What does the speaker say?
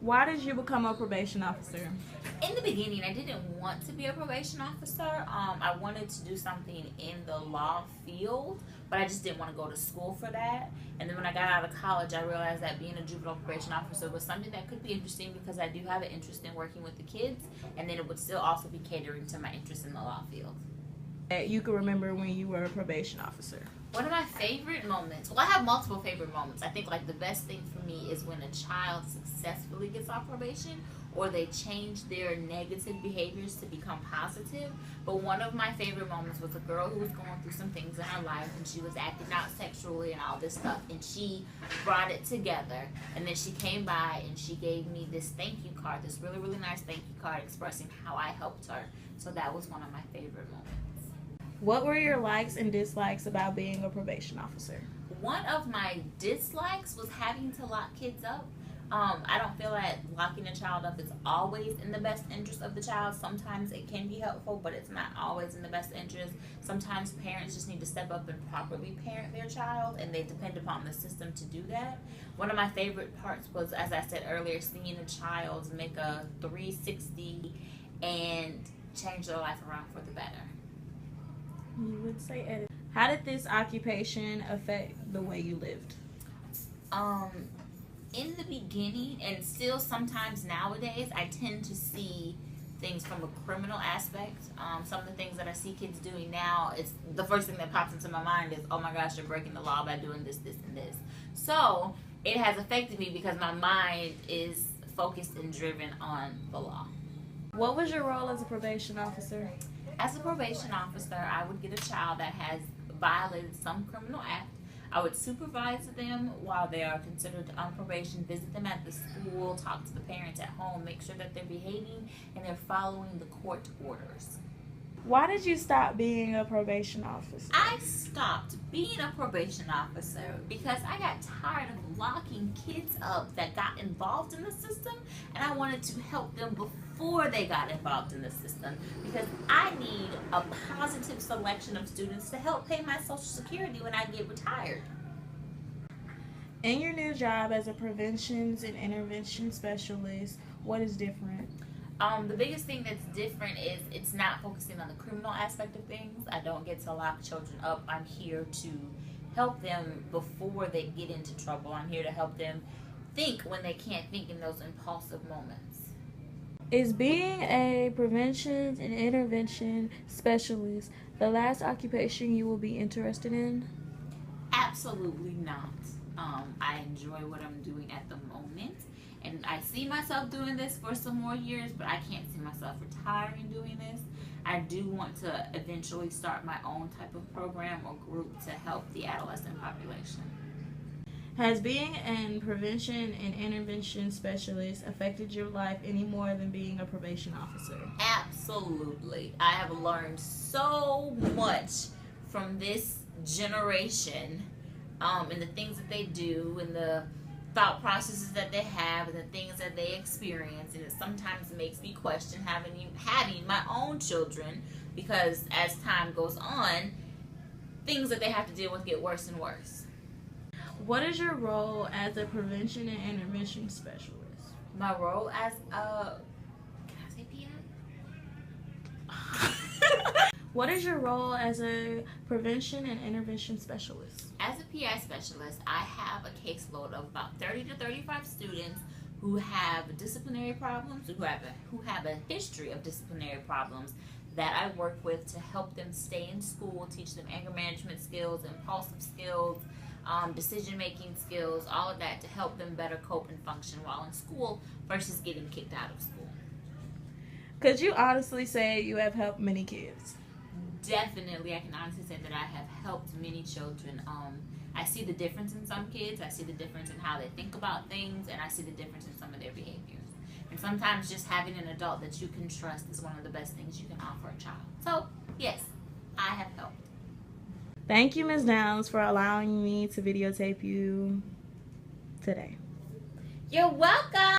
Why did you become a probation officer? In the beginning, I didn't want to be a probation officer. I wanted to do something in the law field, but I just didn't want to go to school for that. And then when I got out of college, I realized that being a juvenile probation officer was something that could be interesting because I do have an interest in working with the kids, and then it would still also be catering to my interest in the law field. That you can remember when you were a probation officer? One of my favorite moments, well, I have multiple favorite moments. I think like the best thing for me is when a child successfully gets off probation or they change their negative behaviors to become positive. But one of my favorite moments was a girl who was going through some things in her life and she was acting out sexually and all this stuff, and she brought it together, and then she came by and she gave me this thank you card, this really, really nice thank you card expressing how I helped her. So that was one of my favorite moments. What were your likes and dislikes about being a probation officer? One of my dislikes was having to lock kids up. I don't feel that locking a child up is always in the best interest of the child. Sometimes it can be helpful, but it's not always in the best interest. Sometimes parents just need to step up and properly parent their child, and they depend upon the system to do that. One of my favorite parts was, as I said earlier, seeing a child make a 360 and change their life around for the better. You would say edit. How did this occupation affect the way you lived? In the beginning, and still sometimes nowadays, I tend to see things from a criminal aspect. Some of the things that I see kids doing now, it's the first thing that pops into my mind is, oh my gosh, you're breaking the law by doing this, this, and this. So it has affected me because my mind is focused and driven on the law. What was your role as a probation officer? As a probation officer, I would get a child that has violated some criminal act. I would supervise them while they are considered on probation, visit them at the school, talk to the parents at home, make sure that they're behaving and they're following the court orders. Why did you stop being a probation officer? I stopped being a probation officer because I got tired of locking kids up that got involved in the system, and I wanted to help them before they got involved in the system because I need a positive selection of students to help pay my Social Security when I get retired. In your new job as a preventions and intervention specialist, what is different? The biggest thing that's different is it's not focusing on the criminal aspect of things. I don't get to lock children up. I'm here to help them before they get into trouble. I'm here to help them think when they can't think in those impulsive moments. Is being a prevention and intervention specialist the last occupation you will be interested in? Absolutely not. I enjoy what I'm doing at the moment, and I see myself doing this for some more years, but I can't see myself retiring doing this. I do want to eventually start my own type of program or group to help the adolescent population. Has being a prevention and intervention specialist affected your life any more than being a probation officer? Absolutely. I have learned so much from this generation, and the things that they do and the thought processes that they have and the things that they experience, and it sometimes makes me question having my own children because as time goes on, things that they have to deal with get worse and worse. What is your role as a prevention and intervention specialist? My role as a... Can I say PI? What is your role as a prevention and intervention specialist? As a PI specialist, I have a caseload of about 30 to 35 students who have disciplinary problems, who have a history of disciplinary problems that I work with to help them stay in school, teach them anger management skills, impulsive skills, decision-making skills, all of that to help them better cope and function while in school versus getting kicked out of school. Could you honestly say you have helped many kids? Definitely, I can honestly say that I have helped many children. I see the difference in some kids, I see the difference in how they think about things, and I see the difference in some of their behaviors. And sometimes just having an adult that you can trust is one of the best things you can offer a child. So, yes, I have helped. Thank you, Ms. Downs, for allowing me to videotape you today. You're welcome.